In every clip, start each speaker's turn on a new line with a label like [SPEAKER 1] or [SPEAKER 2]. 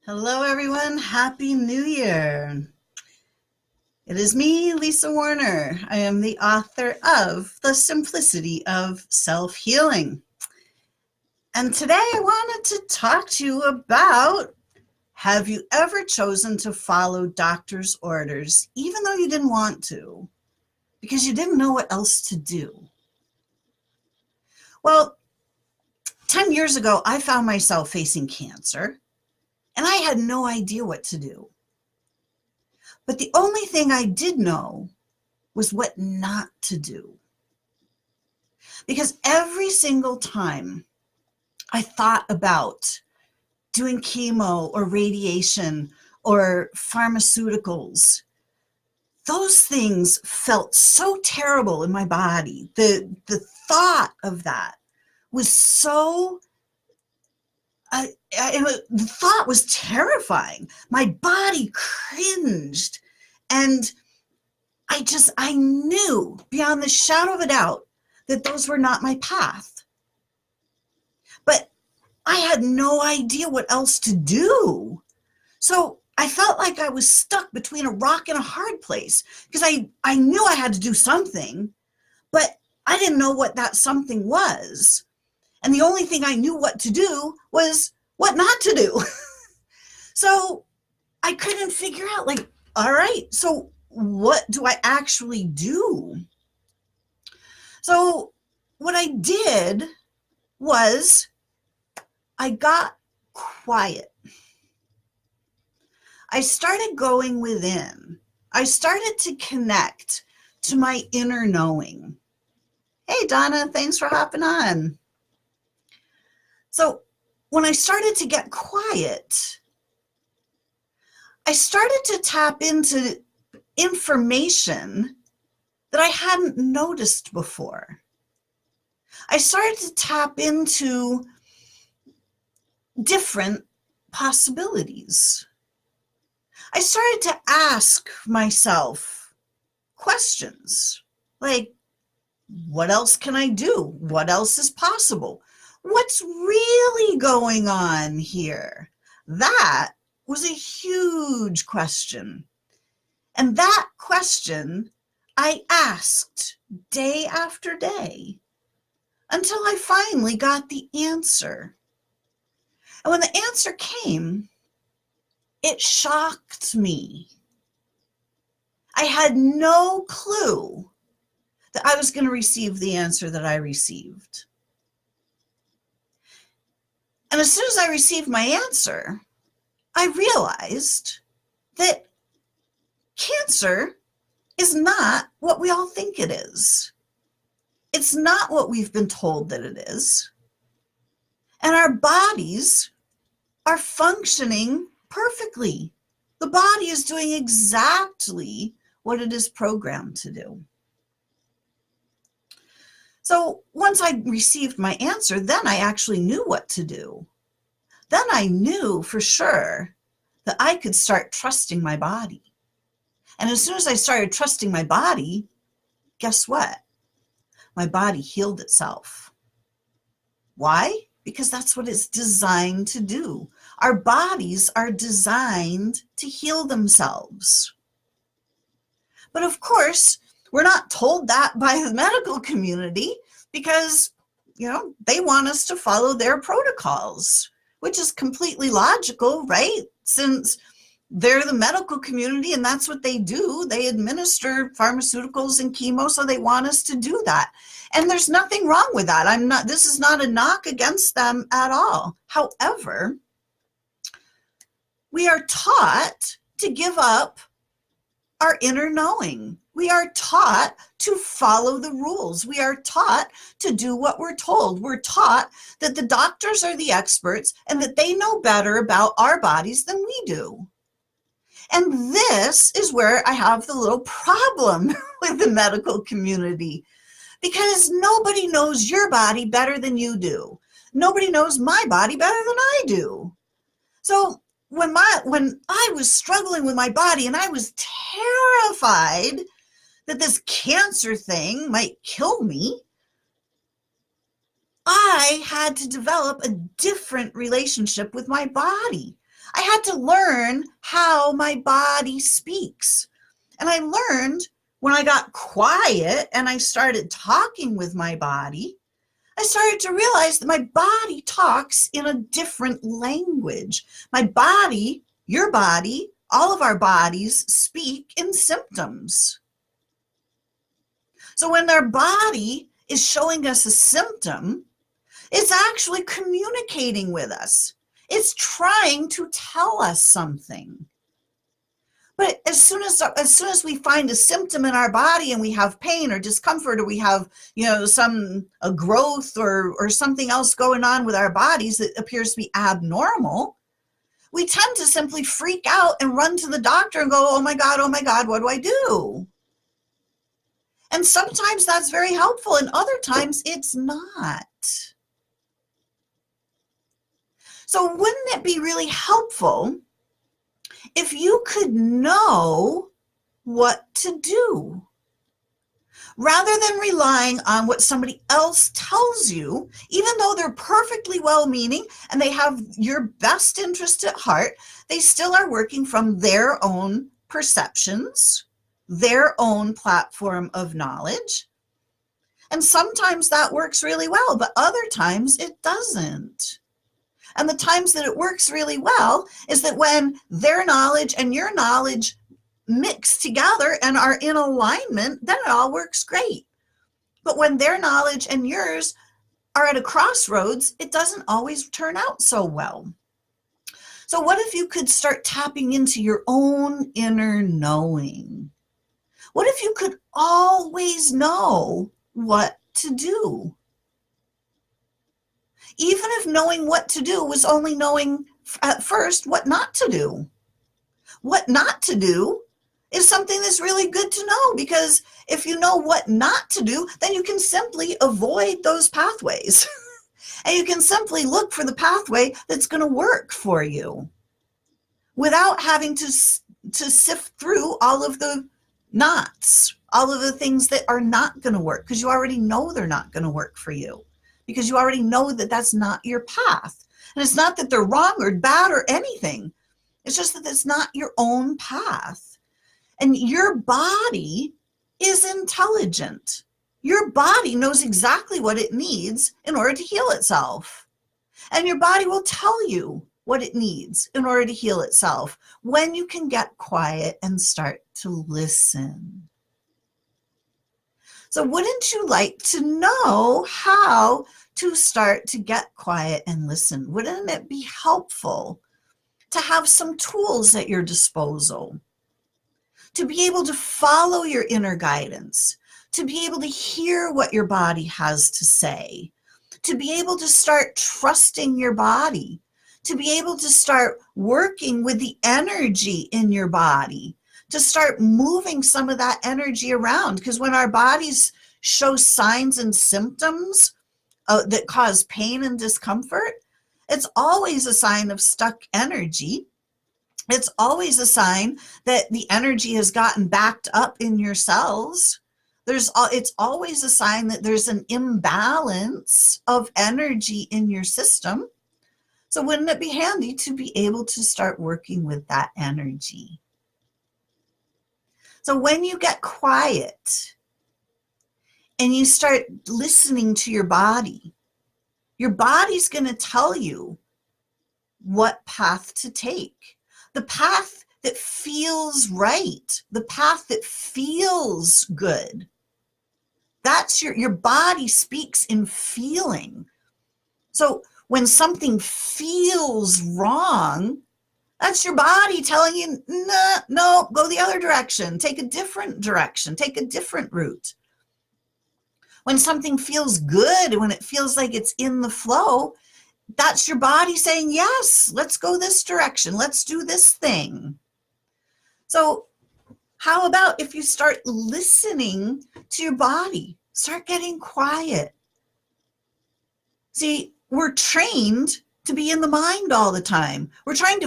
[SPEAKER 1] Hello, everyone. Happy New Year. It is me, Lisa Warner. I am the author of The Simplicity of Self-Healing. And today I wanted to talk to you about, have you ever chosen to follow doctor's orders even though you didn't want to because you didn't know what else to do? Well, 10 years ago, I found myself facing cancer and I had no idea what to do. But the only thing I did know was what not to do. Because every single time I thought about doing chemo or radiation or pharmaceuticals, those things felt so terrible in my body. The thought of that was so, the thought was terrifying. My body cringed, and I knew beyond the shadow of a doubt that those were not my path. But I had no idea what else to do. So I felt like I was stuck between a rock and a hard place because I knew I had to do something, but I didn't know what that something was. And the only thing I knew what to do was what not to do. So I couldn't figure out, like, all right, so what do I actually do? So what I did was I got quiet. I started going within. I started to connect to my inner knowing. Hey, Donna, thanks for hopping on. So when I started to get quiet, I started to tap into information that I hadn't noticed before. I started to tap into different possibilities. I started to ask myself questions like, what else can I do? What else is possible? What's really going on here? That was a huge question. And that question I asked day after day until I finally got the answer. And when the answer came, it shocked me. I had no clue that I was going to receive the answer that I received. And as soon as I received my answer, I realized that cancer is not what we all think it is. It's not what we've been told that it is. And our bodies are functioning perfectly. The body is doing exactly what it is programmed to do. So once I received my answer, then I actually knew what to do. Then I knew for sure that I could start trusting my body. And as soon as I started trusting my body, guess what? My body healed itself. Why? Because that's what it's designed to do. Our bodies are designed to heal themselves. But of course, we're not told that by the medical community because, they want us to follow their protocols, which is completely logical, right? Since they're the medical community and that's what they do. They administer pharmaceuticals and chemo, so they want us to do that. And there's nothing wrong with that. This is not a knock against them at all. However, we are taught to give up our inner knowing. We are taught to follow the rules. We are taught to do what we're told. We're taught that the doctors are the experts and that they know better about our bodies than we do. And this is where I have the little problem with the medical community, because nobody knows your body better than you do. Nobody knows my body better than I do. So when I was struggling with my body and I was terrified that this cancer thing might kill me, I had to develop a different relationship with my body. I had to learn how my body speaks. And I learned when I got quiet and I started talking with my body, I started to realize that my body talks in a different language. My body, your body, all of our bodies speak in symptoms. So when our body is showing us a symptom, it's actually communicating with us. It's trying to tell us something. But as soon as we find a symptom in our body and we have pain or discomfort, or we have, a growth or something else going on with our bodies that appears to be abnormal, we tend to simply freak out and run to the doctor and go, oh my God, what do I do? And sometimes that's very helpful, and other times it's not. So wouldn't it be really helpful if you could know what to do, rather than relying on what somebody else tells you, even though they're perfectly well-meaning and they have your best interest at heart, they still are working from their own perceptions, their own platform of knowledge. And sometimes that works really well, but other times it doesn't. And the times that it works really well is that when their knowledge and your knowledge mix together and are in alignment, then it all works great. But when their knowledge and yours are at a crossroads, it doesn't always turn out so well. So what if you could start tapping into your own inner knowing? What if you could always know what to do? Even if knowing what to do was only knowing at first what not to do. What not to do is something that's really good to know, because if you know what not to do, then you can simply avoid those pathways. And you can simply look for the pathway that's going to work for you without having to sift through all of the knots, all of the things that are not going to work, because you already know they're not going to work for you. Because you already know that that's not your path. And it's not that they're wrong or bad or anything. It's just that it's not your own path. And your body is intelligent. Your body knows exactly what it needs in order to heal itself. And your body will tell you what it needs in order to heal itself when you can get quiet and start to listen. So wouldn't you like to know how to start to get quiet and listen? Wouldn't it be helpful to have some tools at your disposal, to be able to follow your inner guidance, to be able to hear what your body has to say, to be able to start trusting your body, to be able to start working with the energy in your body, to start moving some of that energy around? Because when our bodies show signs and symptoms that cause pain and discomfort, it's always a sign of stuck energy. It's always a sign that the energy has gotten backed up in your cells. It's always a sign that there's an imbalance of energy in your system. So wouldn't it be handy to be able to start working with that energy? So when you get quiet and you start listening to your body's going to tell you what path to take. The path that feels right, the path that feels good. That's your body speaks in feeling. So when something feels wrong, that's your body telling you, no, go the other direction. Take a different direction. Take a different route. When something feels good, when it feels like it's in the flow, that's your body saying, yes, let's go this direction. Let's do this thing. So how about if you start listening to your body? Start getting quiet. See, we're trained to be in the mind all the time. We're trained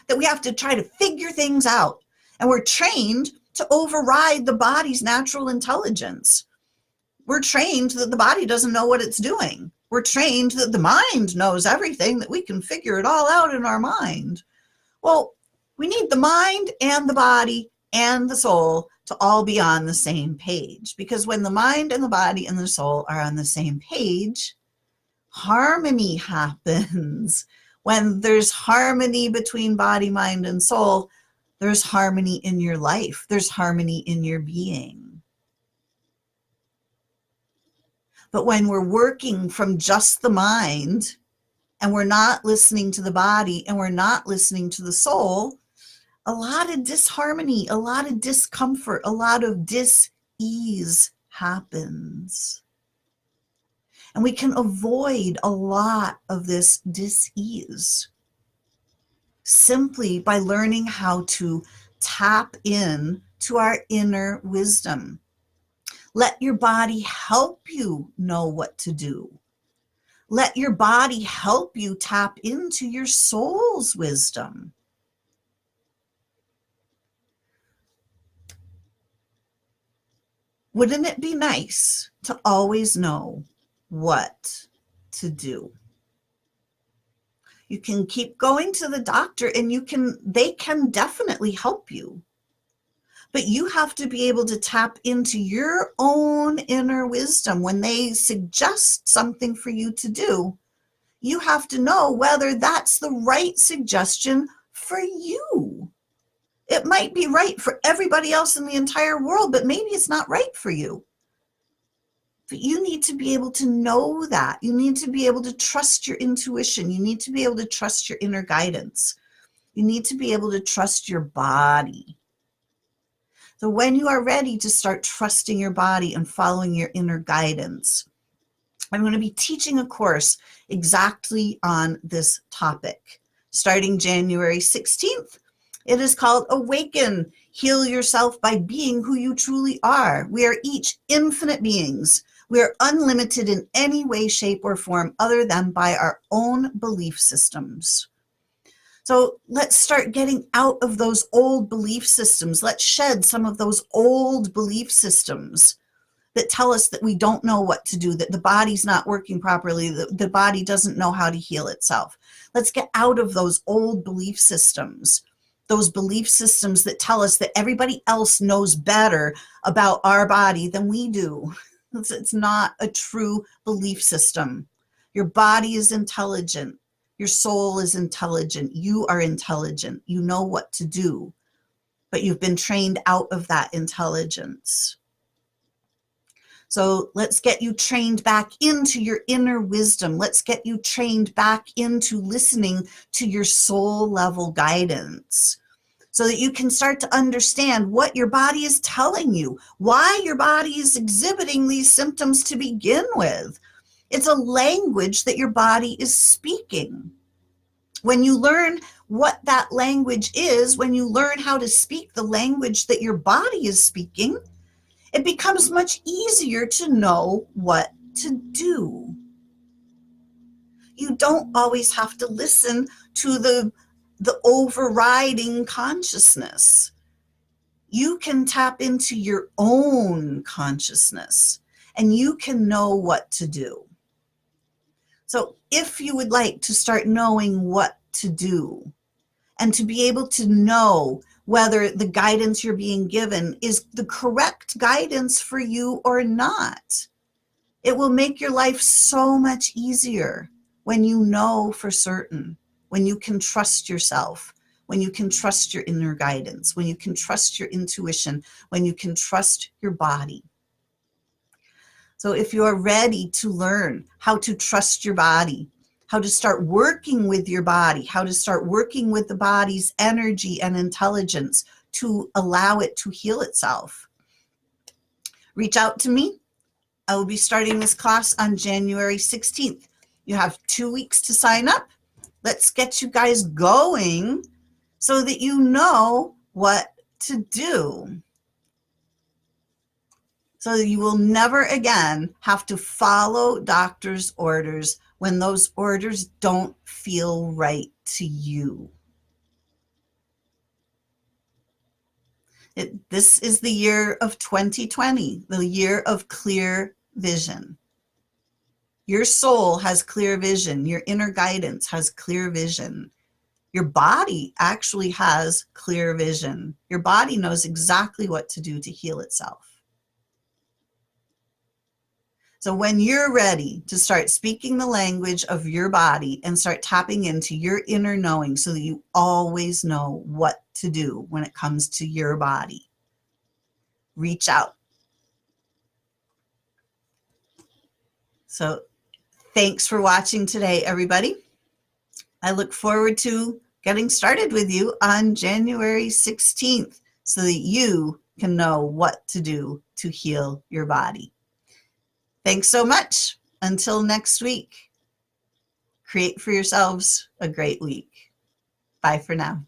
[SPEAKER 1] that we have to try to figure things out. And we're trained to override the body's natural intelligence. We're trained that the body doesn't know what it's doing. We're trained that the mind knows everything, that we can figure it all out in our mind. Well, we need the mind and the body and the soul to all be on the same page, because when the mind and the body and the soul are on the same page, harmony happens. When there's harmony between body, mind, and soul, there's harmony in your life. There's harmony in your being. But when we're working from just the mind and we're not listening to the body and we're not listening to the soul, a lot of disharmony, a lot of discomfort, a lot of dis-ease happens. And we can avoid a lot of this dis-ease simply by learning how to tap in to our inner wisdom. Let your body help you know what to do. Let your body help you tap into your soul's wisdom. Wouldn't it be nice to always know what to do? You can keep going to the doctor and they can definitely help you. But you have to be able to tap into your own inner wisdom. When they suggest something for you to do, you have to know whether that's the right suggestion for you. It might be right for everybody else in the entire world, but maybe it's not right for you. But you need to be able to know that. You need to be able to trust your intuition. You need to be able to trust your inner guidance. You need to be able to trust your body. So when you are ready to start trusting your body and following your inner guidance, I'm going to be teaching a course exactly on this topic starting January 16th. It is called Awaken, Heal Yourself by Being Who You Truly Are. We are each infinite beings. We are unlimited in any way, shape, or form other than by our own belief systems. So let's start getting out of those old belief systems. Let's shed some of those old belief systems that tell us that we don't know what to do, that the body's not working properly, that the body doesn't know how to heal itself. Let's get out of those old belief systems. Those belief systems that tell us that everybody else knows better about our body than we do. It's not a true belief system. Your body is intelligent. Your soul is intelligent. You are intelligent. You know what to do, but you've been trained out of that intelligence. So let's get you trained back into your inner wisdom. Let's get you trained back into listening to your soul level guidance so that you can start to understand what your body is telling you, why your body is exhibiting these symptoms to begin with. It's a language that your body is speaking. When you learn what that language is, when you learn how to speak the language that your body is speaking, it becomes much easier to know what to do. You don't always have to listen to the overriding consciousness. You can tap into your own consciousness and you can know what to do. So if you would like to start knowing what to do and to be able to know whether the guidance you're being given is the correct guidance for you or not, it will make your life so much easier when you know for certain, when you can trust yourself, when you can trust your inner guidance, when you can trust your intuition, when you can trust your body. So if you are ready to learn how to trust your body, how to start working with your body, how to start working with the body's energy and intelligence to allow it to heal itself, reach out to me. I will be starting this class on January 16th. You have 2 weeks to sign up. Let's get you guys going so that you know what to do. So you will never again have to follow doctor's orders when those orders don't feel right to you. This is the year of 2020, the year of clear vision. Your soul has clear vision. Your inner guidance has clear vision. Your body actually has clear vision. Your body knows exactly what to do to heal itself. So when you're ready to start speaking the language of your body and start tapping into your inner knowing so that you always know what to do when it comes to your body, reach out. So thanks for watching today, everybody. I look forward to getting started with you on January 16th so that you can know what to do to heal your body. Thanks so much. Until next week, create for yourselves a great week. Bye for now.